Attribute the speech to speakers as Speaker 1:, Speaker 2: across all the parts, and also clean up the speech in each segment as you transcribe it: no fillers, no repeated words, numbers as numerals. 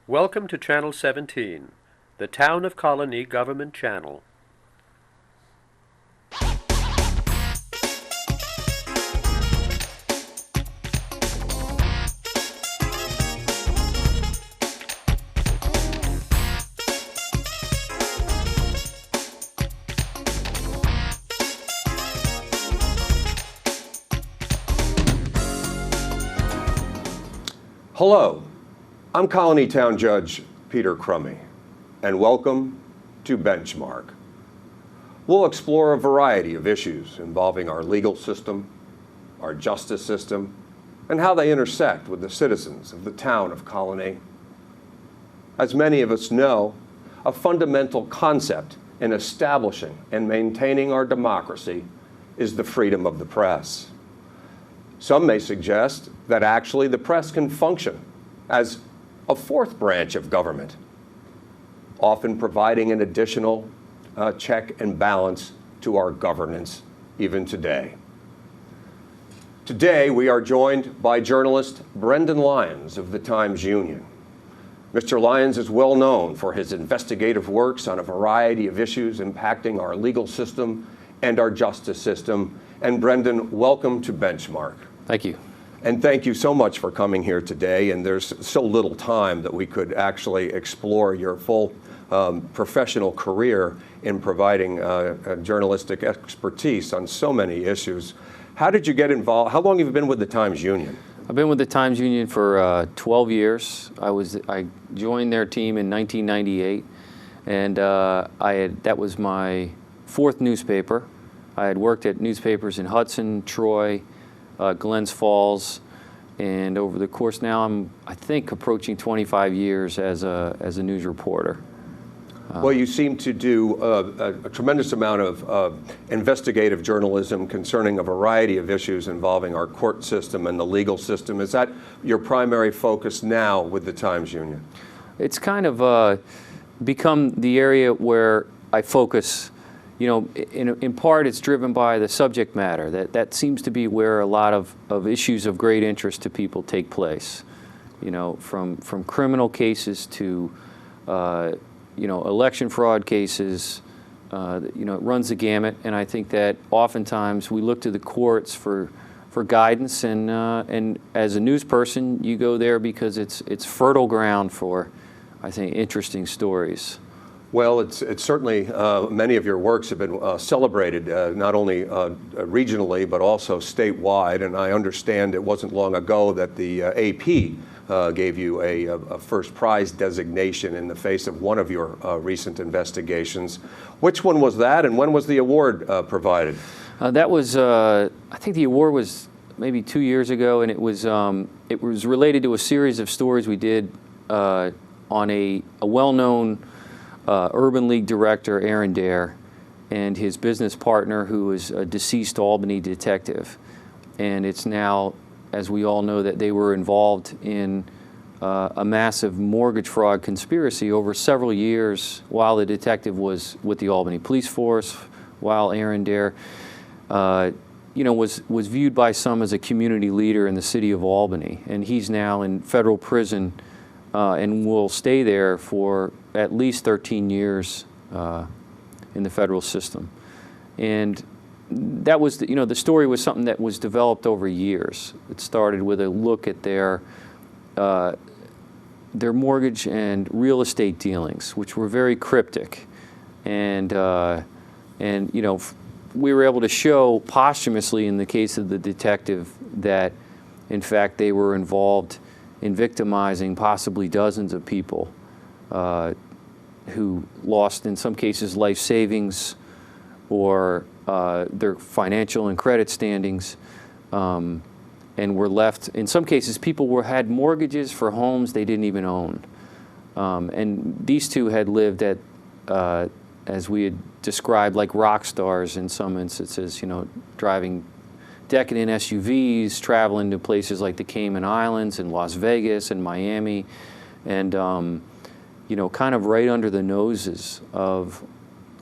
Speaker 1: Welcome to Channel 17, the Town of Colonie Government Channel.
Speaker 2: Hello, I'm Colonie Town Judge Peter Crummey, and welcome to Benchmark. We'll explore a variety of issues involving our legal system, our justice system, and how they intersect with the citizens of the town of Colonie. As many of us know, a fundamental concept in establishing and maintaining our democracy is the freedom of the press. Some may suggest that actually the press can function as a fourth branch of government, often providing an additional check and balance to our governance even today. Today, we are joined by journalist Brendan Lyons of the Times-Union. Mr. Lyons is well known for his investigative works on a variety of issues impacting our legal system and our justice system. And Brendan, welcome to Benchmark.
Speaker 3: Thank you.
Speaker 2: And thank you so much for coming here today. And there's so little time that we could actually explore your full professional career in providing journalistic expertise on so many issues. How did you get involved? How long have you been with the Times-Union?
Speaker 3: I've been with the Times-Union for 12 years. I joined their team in 1998, and that was my fourth newspaper. I had worked at newspapers in Hudson, Troy, Glens Falls, and over the course now I'm, I think, approaching 25 years as a news reporter.
Speaker 2: Well, you seem to do a tremendous amount of investigative journalism concerning a variety of issues involving our court system and the legal system. Is that your primary focus now with the Times-Union?
Speaker 3: It's kind of become the area where I focus. You know, in part, it's driven by the subject matter. That seems to be where a lot of issues of great interest to people take place. You know, from criminal cases to, election fraud cases. It runs the gamut. And I think that oftentimes we look to the courts for guidance. And as a news person, you go there because it's fertile ground for, I think, interesting stories.
Speaker 2: Well, it's certainly, many of your works have been celebrated not only regionally but also statewide, and I understand it wasn't long ago that the AP gave you a first prize designation in the face of one of your recent investigations. Which one was that, and when was the award provided?
Speaker 3: That was, I think the award was maybe 2 years ago, and it was related to a series of stories we did on a well-known Urban League director, Aaron Dare, and his business partner, who was a deceased Albany detective. And it's now, as we all know, that they were involved in a massive mortgage fraud conspiracy over several years while the detective was with the Albany Police Force, while Aaron Dare, was viewed by some as a community leader in the city of Albany. And he's now in federal prison and will stay there for at least 13 years in the federal system. And that was, the story was something that was developed over years. It started with a look at their mortgage and real estate dealings, which were very cryptic. And we were able to show posthumously in the case of the detective that, in fact, they were involved in victimizing possibly dozens of people who lost, in some cases, life savings or their financial and credit standings, and were left, in some cases, people had mortgages for homes they didn't even own. And these two had lived at, as we had described, like rock stars in some instances, driving decadent SUVs, traveling to places like the Cayman Islands and Las Vegas and Miami, and kind of right under the noses of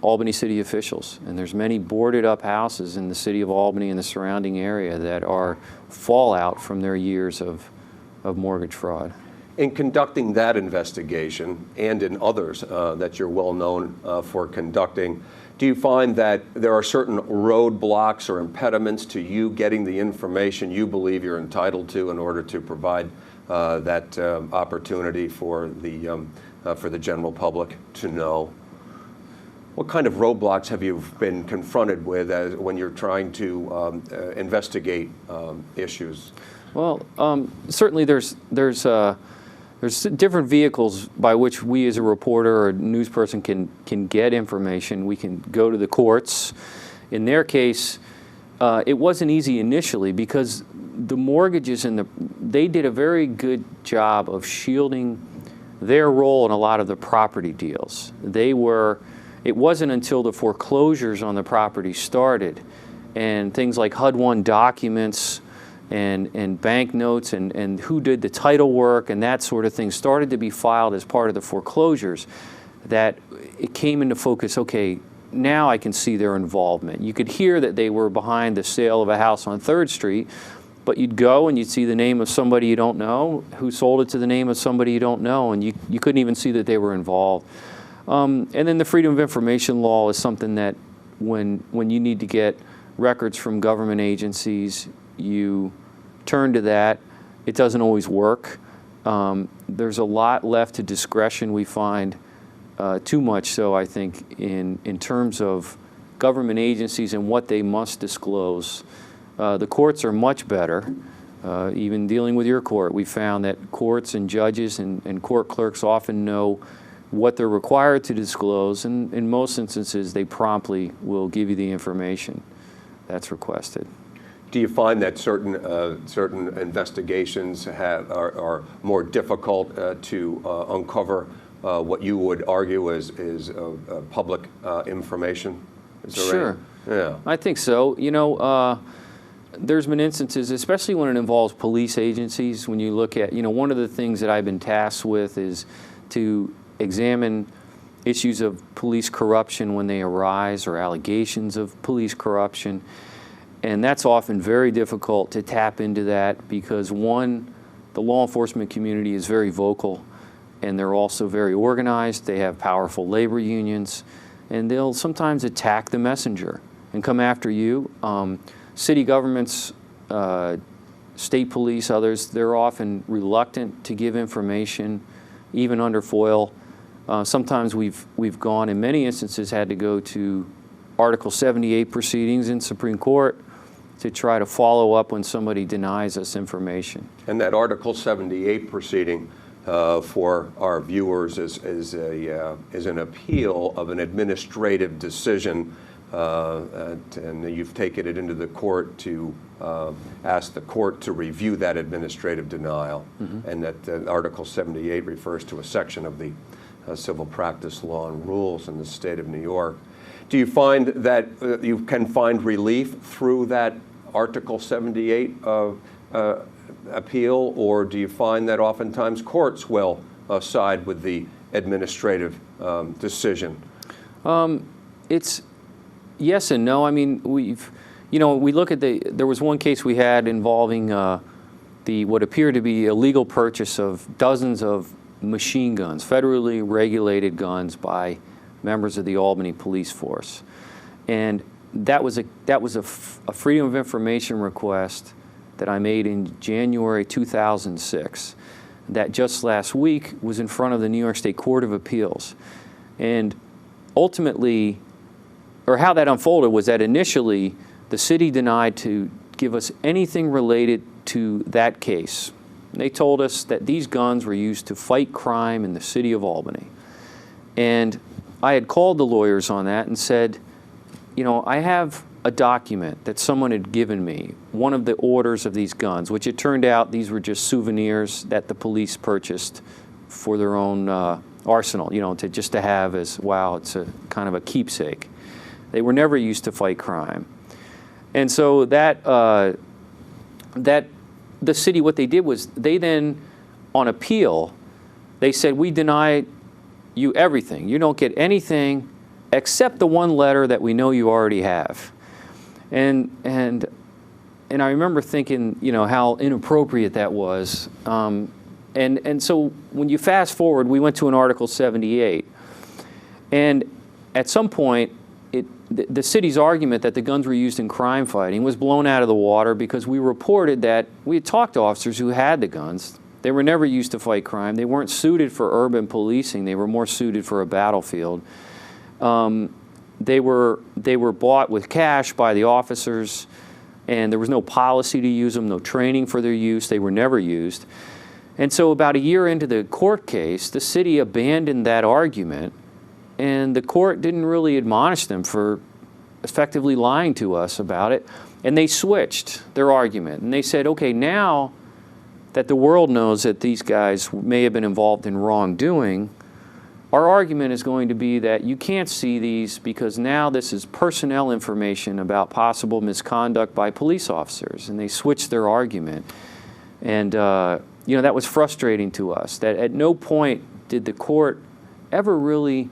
Speaker 3: Albany city officials. And there's many boarded up houses in the city of Albany and the surrounding area that are fallout from their years of mortgage fraud.
Speaker 2: In conducting that investigation and in others that you're well known for conducting, do you find that there are certain roadblocks or impediments to you getting the information you believe you're entitled to in order to provide that opportunity for the general public to know? What kind of roadblocks have you been confronted with when you're trying to investigate issues?
Speaker 3: Well, certainly there's different vehicles by which we as a reporter or a news person can get information. We can go to the courts. In their case, it wasn't easy initially because the mortgages they did a very good job of shielding their role in a lot of the property deals. It wasn't until the foreclosures on the property started and things like HUD-1 documents and bank notes and who did the title work and that sort of thing started to be filed as part of the foreclosures that it came into focus. Okay, now I can see their involvement. You could hear that they were behind the sale of a house on 3rd Street, but you'd go and you'd see the name of somebody you don't know who sold it to the name of somebody you don't know, and you couldn't even see that they were involved. And then the Freedom of Information law is something that when you need to get records from government agencies, you turn to that. It doesn't always work. There's a lot left to discretion, we find, too much so, I think, in terms of government agencies and what they must disclose. The courts are much better. Even dealing with your court, we found that courts and judges and court clerks often know what they're required to disclose, and in most instances, they promptly will give you the information that's requested.
Speaker 2: Do you find that certain investigations are more difficult to uncover what you would argue is public information?
Speaker 3: Sure.
Speaker 2: Yeah.
Speaker 3: I think so. You know, there's been instances, especially when it involves police agencies, when you look at, one of the things that I've been tasked with is to examine issues of police corruption when they arise or allegations of police corruption. And that's often very difficult to tap into that because, one, the law enforcement community is very vocal and they're also very organized. They have powerful labor unions and they'll sometimes attack the messenger and come after you. City governments, state police, others, they're often reluctant to give information, even under FOIL. Sometimes we've gone, in many instances, had to go to Article 78 proceedings in Supreme Court to try to follow up when somebody denies us information.
Speaker 2: And that Article 78 proceeding for our viewers is an appeal of an administrative decision, and you've taken it into the court to ask the court to review that administrative denial, and that Article 78 refers to a section of the civil practice law and rules in the state of New York. Do you find that you can find relief through that Article 78 appeal, or do you find that oftentimes courts will side with the administrative decision?
Speaker 3: It's yes and no. I mean, we look at there was one case we had involving what appeared to be illegal purchase of dozens of machine guns, federally regulated guns by members of the Albany police force. And that was a Freedom of Information request that I made in January 2006 that just last week was in front of the New York State Court of Appeals. And ultimately, or how that unfolded was that initially the city denied to give us anything related to that case. They told us that these guns were used to fight crime in the city of Albany. And I had called the lawyers on that and said, I have a document that someone had given me, one of the orders of these guns, which it turned out these were just souvenirs that the police purchased for their own arsenal, to have as, wow, it's a kind of a keepsake. They were never used to fight crime. And so that the city, what they did was they then, on appeal, they said, we deny you everything. You don't get anything except the one letter that we know you already have. And I remember thinking, how inappropriate that was. And so when you fast forward, we went to an Article 78. And at some point, the city's argument that the guns were used in crime fighting was blown out of the water because we reported that we had talked to officers who had the guns. They were never used to fight crime. They weren't suited for urban policing. They were more suited for a battlefield. They were bought with cash by the officers, and there was no policy to use them, no training for their use. They were never used. And so about a year into the court case, the city abandoned that argument, and the court didn't really admonish them for effectively lying to us about it. And they switched their argument, and they said, okay, now that the world knows that these guys may have been involved in wrongdoing, our argument is going to be that you can't see these because now this is personnel information about possible misconduct by police officers. And they switched their argument. And that was frustrating to us, that at no point did the court ever really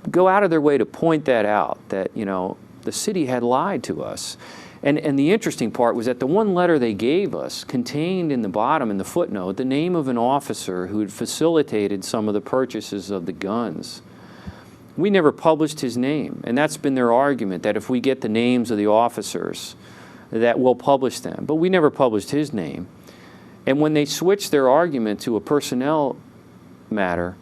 Speaker 3: go out of their way to point that out, that the city had lied to us. And the interesting part was that the one letter they gave us contained in the bottom, in the footnote, the name of an officer who had facilitated some of the purchases of the guns. We never published his name, and that's been their argument, that if we get the names of the officers, that we'll publish them. But we never published his name. And when they switched their argument to a personnel matter,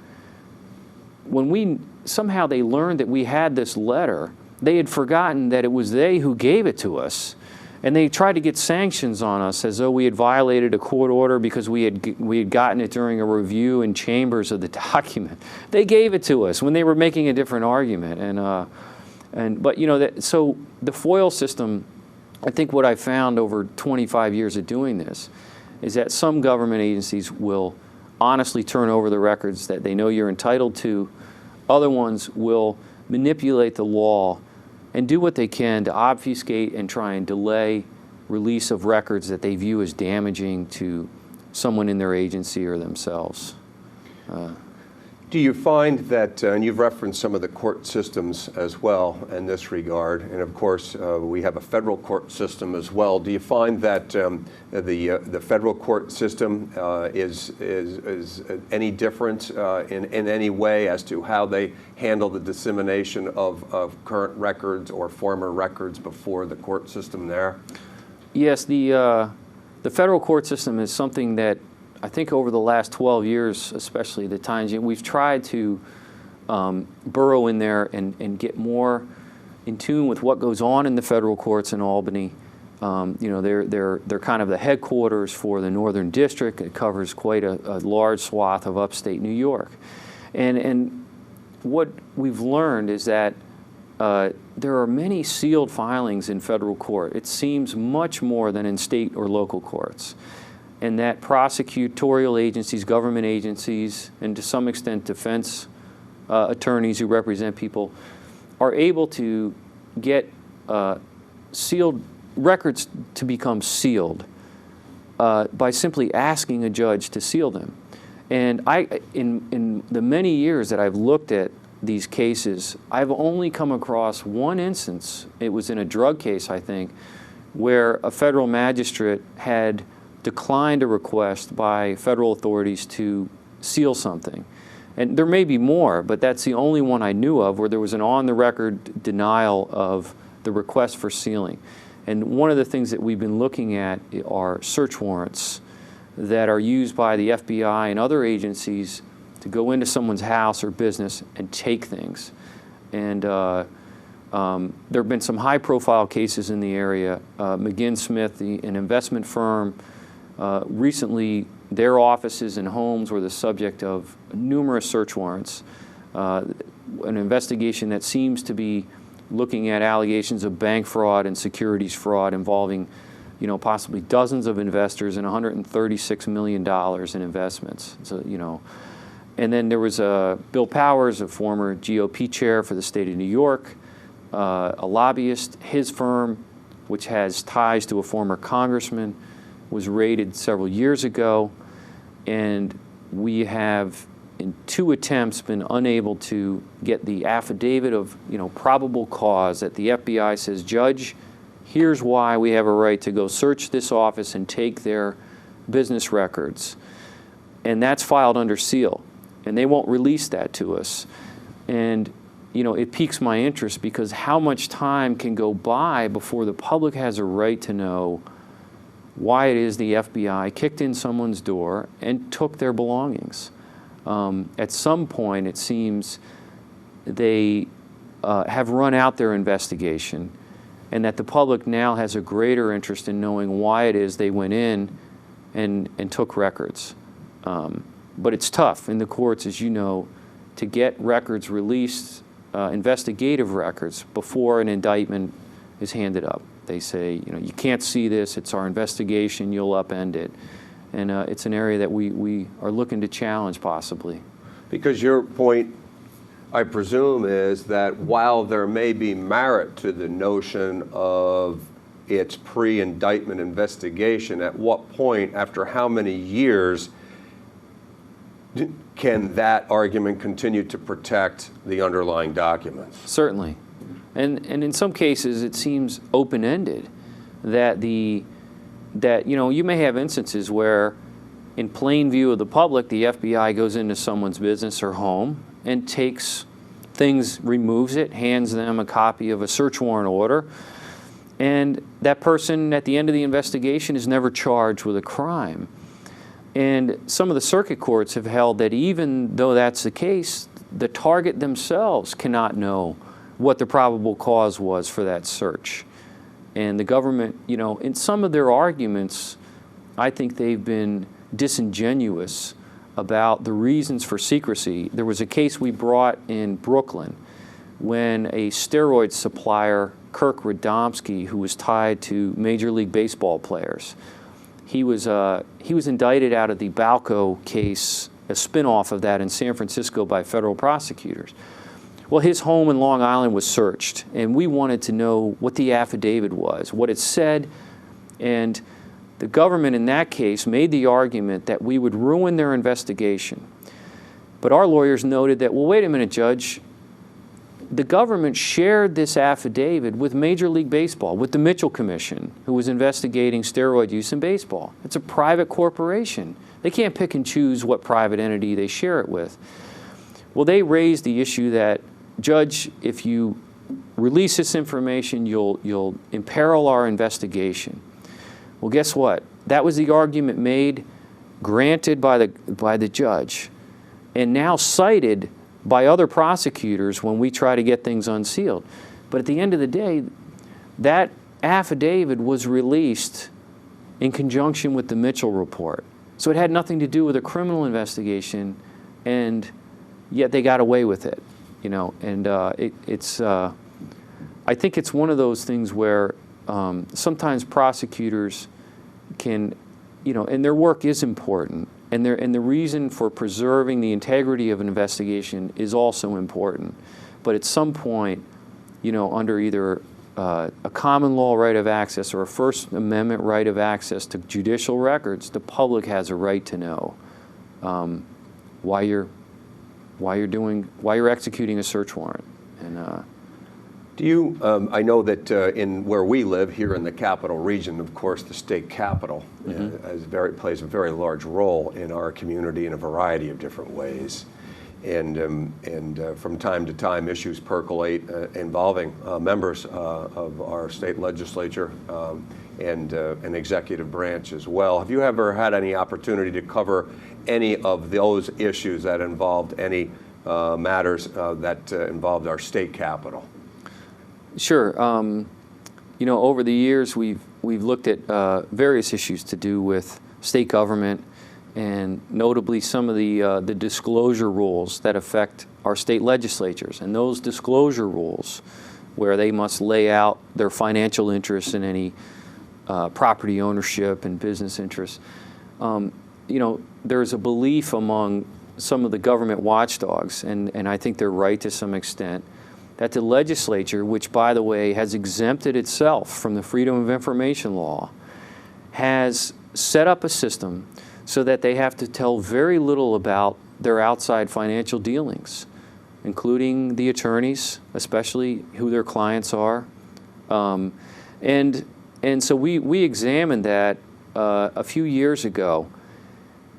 Speaker 3: somehow they learned that we had this letter, they had forgotten that it was they who gave it to us. And they tried to get sanctions on us as though we had violated a court order because we had gotten it during a review in chambers of the document. They gave it to us when they were making a different argument. So the FOIL system, I think what I found over 25 years of doing this is that some government agencies will honestly turn over the records that they know you're entitled to. Other ones will manipulate the law and do what they can to obfuscate and try and delay release of records that they view as damaging to someone in their agency or themselves.
Speaker 2: Do you find that, and you've referenced some of the court systems as well in this regard, and of course we have a federal court system as well. Do you find that the federal court system is any different in any way as to how they handle the dissemination of current records or former records before the court system there?
Speaker 3: Yes, the federal court system is something that I think over the last 12 years, especially the times, we've tried to burrow in there and get more in tune with what goes on in the federal courts in Albany. They're kind of the headquarters for the Northern District. It covers quite a large swath of upstate New York. And what we've learned is that there are many sealed filings in federal court. It seems much more than in state or local courts. And that prosecutorial agencies, government agencies, and to some extent defense attorneys who represent people are able to get sealed records to become sealed by simply asking a judge to seal them. And in the many years that I've looked at these cases, I've only come across one instance, it was in a drug case, I think, where a federal magistrate had declined a request by federal authorities to seal something. And there may be more, but that's the only one I knew of where there was an on-the-record denial of the request for sealing. And one of the things that we've been looking at are search warrants that are used by the FBI and other agencies to go into someone's house or business and take things. And there have been some high-profile cases in the area. McGinn Smith, an investment firm, recently, their offices and homes were the subject of numerous search warrants. An investigation that seems to be looking at allegations of bank fraud and securities fraud involving, possibly dozens of investors and $136 million in investments. So, and then there was Bill Powers, a former GOP chair for the state of New York, a lobbyist. His firm, which has ties to a former congressman, was raided several years ago, and we have, in 2 attempts, been unable to get the affidavit of probable cause that the FBI says, Judge, here's why we have a right to go search this office and take their business records. and that's filed under seal, and they won't release that to us. And it piques my interest because how much time can go by before the public has a right to know why it is the FBI kicked in someone's door and took their belongings. At some point, it seems they have run out their investigation, and that the public now has a greater interest in knowing why it is they went in and took records. But it's tough in the courts, as you know, to get records released, investigative records, before an indictment is handed up. They say, you can't see this, it's our investigation, you'll upend it. And it's an area that we are looking to challenge, possibly.
Speaker 2: Because your point, I presume, is that while there may be merit to the notion of its pre-indictment investigation, at what point, after how many years, can that argument continue to protect the underlying documents?
Speaker 3: Certainly. And in some cases, it seems open-ended that you may have instances where, in plain view of the public, the FBI goes into someone's business or home and takes things, removes it, hands them a copy of a search warrant order, and that person at the end of the investigation is never charged with a crime. And some of the circuit courts have held that even though that's the case, the target themselves cannot know what the probable cause was for that search. And the government, in some of their arguments, I think they've been disingenuous about the reasons for secrecy. There was a case we brought in Brooklyn when a steroid supplier, Kirk Radomski, who was tied to Major League Baseball players, he was indicted out of the Balco case, a spinoff of that in San Francisco, by federal prosecutors. Well, his home in Long Island was searched, and we wanted to know what the affidavit was, what it said, and the government in that case made the argument that we would ruin their investigation. But our lawyers noted that, well, wait a minute, Judge, the government shared this affidavit with Major League Baseball, with the Mitchell Commission, who was investigating steroid use in baseball. It's a private corporation. They can't pick and choose what private entity they share it with. Well, they raised the issue that, Judge, if you release this information, you'll imperil our investigation. Well, guess what? That was the argument made, granted by the judge, and now cited by other prosecutors when we try to get things unsealed. But at the end of the day, that affidavit was released in conjunction with the Mitchell report. So it had nothing to do with a criminal investigation, and yet they got away with it. And I think it's one of those things where sometimes prosecutors can, and their work is important, and the reason for preserving the integrity of an investigation is also important. But at some point, under either a common law right of access or a First Amendment right of access to judicial records, the public has a right to know why you're executing a search warrant. And
Speaker 2: do you? I know that in where we live here in the Capital Region, of course, the state capital plays a very large role in our community in a variety of different ways, and from time to time, issues percolate involving members of our state legislature and an executive branch as well. Have you ever had any opportunity to cover any of those issues that involved any matters that involved our state capital?
Speaker 3: Sure. Over the years, we've looked at various issues to do with state government, and notably some of the disclosure rules that affect our state legislatures. And those disclosure rules, where they must lay out their financial interests in any property ownership and business interests. There's a belief among some of the government watchdogs, and I think they're right to some extent, that the legislature, which, by the way, has exempted itself from the Freedom of Information law, has set up a system so that they have to tell very little about their outside financial dealings, including the attorneys, especially who their clients are. And so we examined that a few years ago,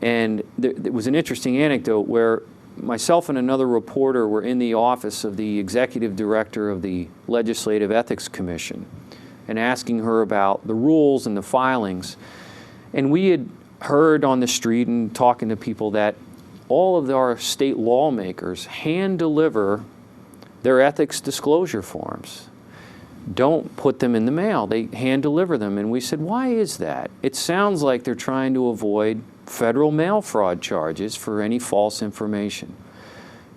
Speaker 3: And there was an interesting anecdote where myself and another reporter were in the office of the executive director of the Legislative Ethics Commission and asking her about the rules and the filings. And we had heard on the street and talking to people that all of our state lawmakers hand deliver their ethics disclosure forms. Don't put them in the mail. They hand deliver them. And we said, why is that? It sounds like they're trying to avoid federal mail fraud charges for any false information.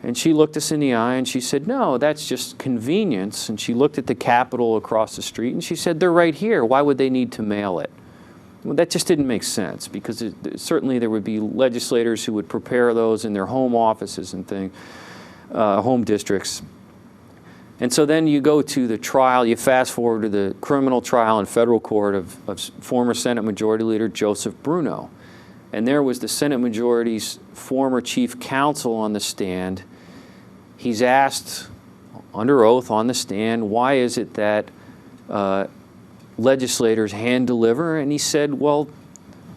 Speaker 3: And she looked us in the eye and she said, no, that's just convenience. And she looked at the Capitol across the street and she said, they're right here. Why would they need to mail it? Well, that just didn't make sense, because certainly there would be legislators who would prepare those in their home offices and things, home districts. And so then you go to the trial, you fast forward to the criminal trial in federal court of former Senate Majority Leader Joseph Bruno. And there was the Senate Majority's former chief counsel on the stand. He's asked under oath on the stand, why is it that legislators hand deliver? And he said, well,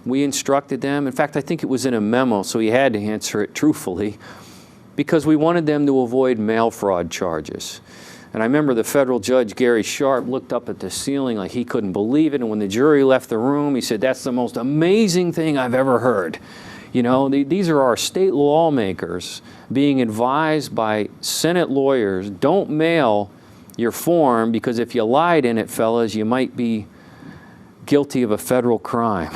Speaker 3: we instructed them. In fact, I think it was in a memo, so he had to answer it truthfully, because we wanted them to avoid mail fraud charges. And I remember the federal judge, Gary Sharp, looked up at the ceiling like he couldn't believe it. And when the jury left the room, he said, that's the most amazing thing I've ever heard. You know, these are our state lawmakers being advised by Senate lawyers, don't mail your form, because if you lied in it, fellas, you might be guilty of a federal crime.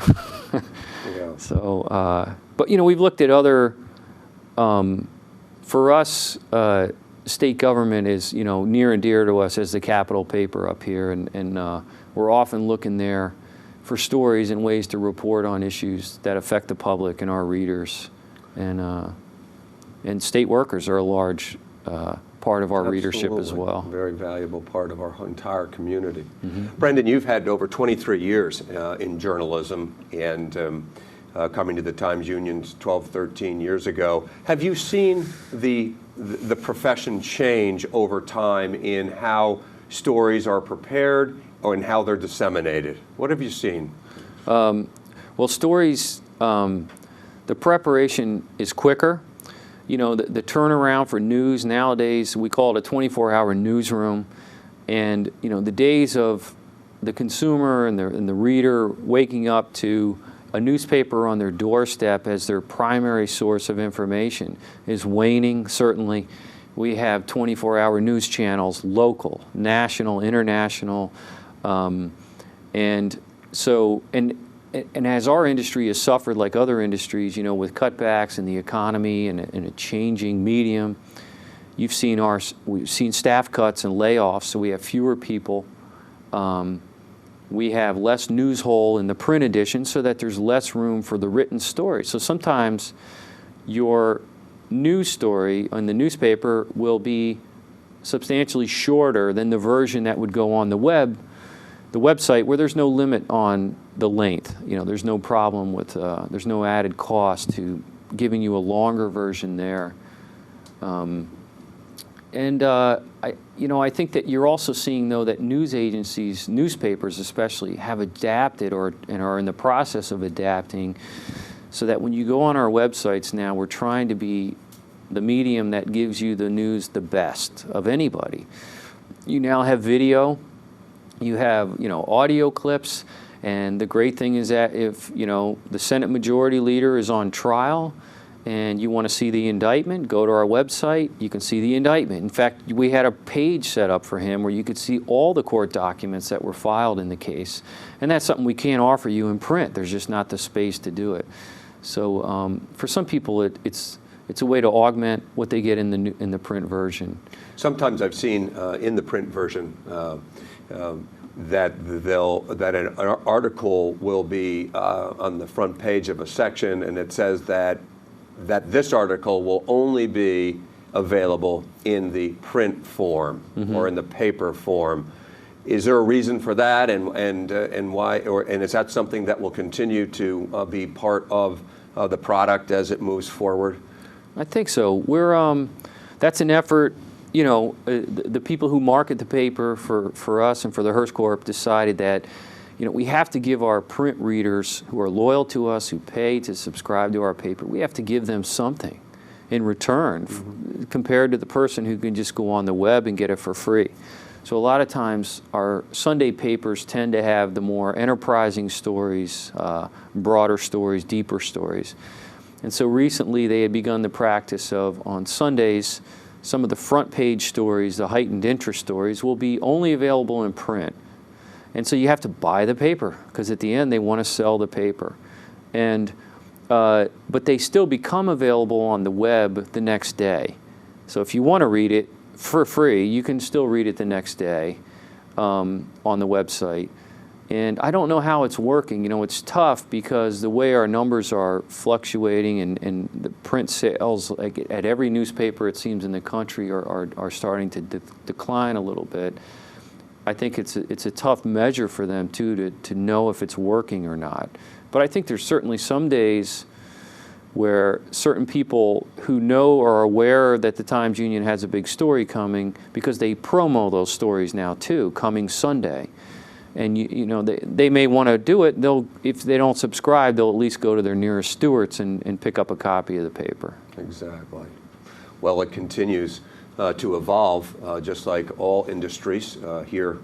Speaker 2: Yeah.
Speaker 3: So, but you know, we've looked at other, for us, state government is, you know, near and dear to us as the Capitol paper up here, and we're often looking there for stories and ways to report on issues that affect the public and our readers. And state workers are a large part of our readership as well.
Speaker 2: Very valuable part of our entire community. Brendan, you've had over 23 years in journalism, and coming to the Times-Union 12, 13 years ago. Have you seen the profession change over time in how stories are prepared or in how they're disseminated? What have you seen?
Speaker 3: Well, stories, the preparation is quicker. You know, the turnaround for news nowadays, we call it a 24-hour newsroom. And, you know, the days of the consumer and the reader waking up to a newspaper on their doorstep as their primary source of information is waning, certainly. We have 24-hour news channels, local, national, international. And as our industry has suffered like other industries, you know, with cutbacks in the economy and a changing medium, we've seen staff cuts and layoffs, so we have fewer people. We have less news hole in the print edition so that there's less room for the written story. So sometimes your news story on the newspaper will be substantially shorter than the version that would go on the website, where there's no limit on the length. You know, there's no problem with, there's no added cost to giving you a longer version there. I think that you're also seeing, though, that news agencies, newspapers especially, have adapted and are in the process of adapting, so that when you go on our websites now, we're trying to be the medium that gives you the news the best of anybody. You now have video, you have, you know, audio clips, and the great thing is that if, you know, the Senate Majority Leader is on trial, and you want to see the indictment, go to our website, you can see the indictment. In fact, we had a page set up for him where you could see all the court documents that were filed in the case. And that's something we can't offer you in print. There's just not the space to do it. So for some people, it's a way to augment what they get in the print version.
Speaker 2: Sometimes I've seen in the print version that an article will be on the front page of a section, and it says that this article will only be available in the print form or in the paper form. Is there a reason for that, and why? And is that something that will continue to be part of the product as it moves forward?
Speaker 3: I think so. We're that's an effort. You know, the people who market the paper for us and for the Hearst Corp decided that, we have to give our print readers who are loyal to us, who pay to subscribe to our paper, we have to give them something in return compared to the person who can just go on the web and get it for free. So a lot of times our Sunday papers tend to have the more enterprising stories, broader stories, deeper stories. And so recently they had begun the practice of, on Sundays, some of the front page stories, the heightened interest stories, will be only available in print. And so you have to buy the paper, because at the end they want to sell the paper. But they still become available on the web the next day. So if you want to read it for free, you can still read it the next day on the website. And I don't know how it's working. It's tough because the way our numbers are fluctuating and the print sales at every newspaper, it seems, in the country are starting to decline a little bit. I think it's a tough measure for them, too, to know if it's working or not. But I think there's certainly some days where certain people who know or are aware that the Times-Union has a big story coming, because they promo those stories now, too, coming Sunday. And they may want to do it. If they don't subscribe, they'll at least go to their nearest Stewart's and pick up a copy of the paper.
Speaker 2: Exactly. Well, it continues to evolve, just like all industries here.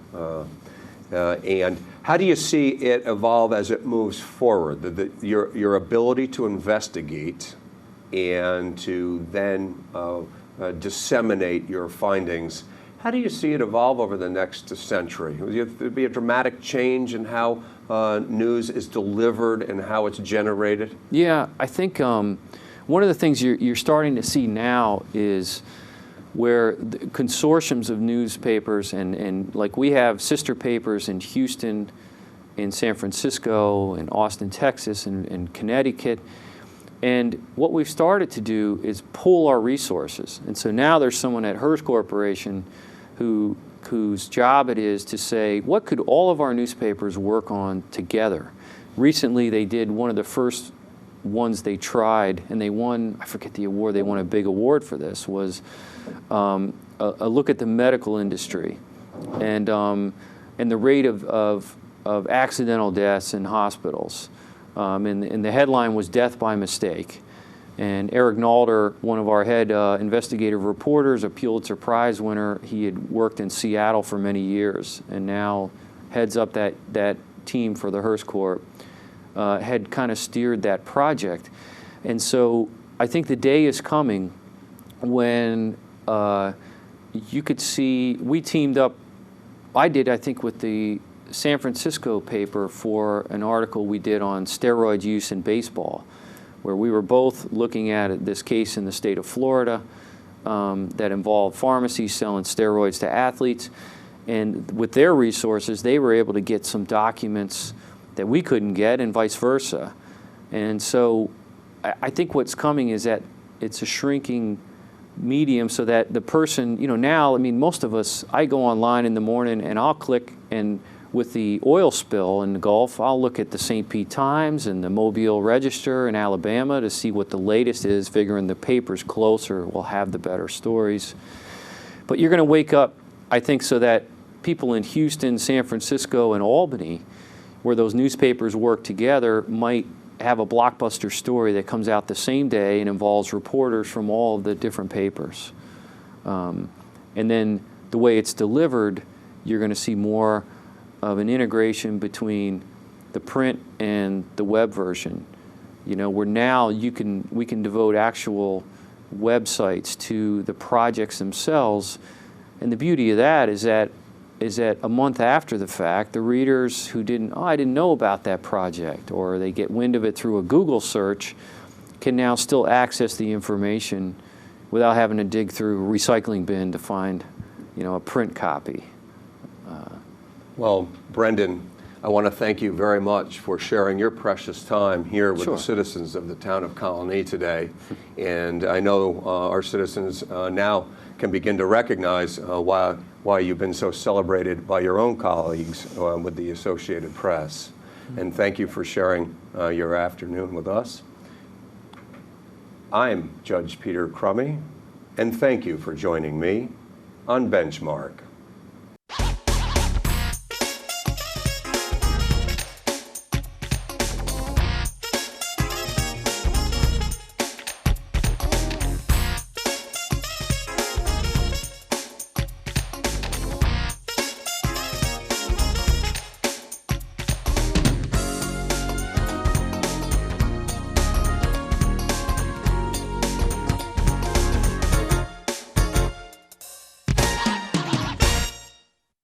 Speaker 2: And how do you see it evolve as it moves forward? Your ability to investigate and to then disseminate your findings. How do you see it evolve over the next century? Will there be a dramatic change in how news is delivered and how it's generated?
Speaker 3: Yeah, I think one of the things you're starting to see now is where the consortiums of newspapers and like we have sister papers in Houston, in San Francisco, in Austin, Texas, and Connecticut. And what we've started to do is pool our resources. And so now there's someone at Hearst Corporation whose job it is to say, what could all of our newspapers work on together? Recently they did one of the first ones they tried, and they won, I forget the award, they won a big award for this, was a look at the medical industry and the rate of accidental deaths in hospitals. And the headline was Death by Mistake. And Eric Nalder, one of our head investigative reporters, a Pulitzer Prize winner, he had worked in Seattle for many years and now heads up that team for the Hearst Corp, had kind of steered that project. And so I think the day is coming when you could see, we teamed up, I think with the San Francisco paper for an article we did on steroid use in baseball, where we were both looking at this case in the state of Florida that involved pharmacies selling steroids to athletes. And with their resources, they were able to get some documents that we couldn't get, and vice versa. And so I think what's coming is that it's a shrinking medium, so that the person, now, most of us, I go online in the morning and I'll click, and with the oil spill in the Gulf, I'll look at the St. Pete Times and the Mobile Register in Alabama to see what the latest is, figuring the papers closer will have the better stories. But you're going to wake up, I think, so that people in Houston, San Francisco, and Albany, where those newspapers work together, might have a blockbuster story that comes out the same day and involves reporters from all of the different papers. And then the way it's delivered, you're going to see more of an integration between the print and the web version. Where now we can devote actual websites to the projects themselves. And the beauty of that is that a month after the fact, the readers who I didn't know about that project, or they get wind of it through a Google search, can now still access the information without having to dig through a recycling bin to find, a print copy.
Speaker 2: Well, Brendan, I want to thank you very much for sharing your precious time here with the citizens of the town of Colonie today. And I know our citizens now can begin to recognize why you've been so celebrated by your own colleagues with the Associated Press. And thank you for sharing your afternoon with us. I'm Judge Peter Crummey, and thank you for joining me on Benchmark.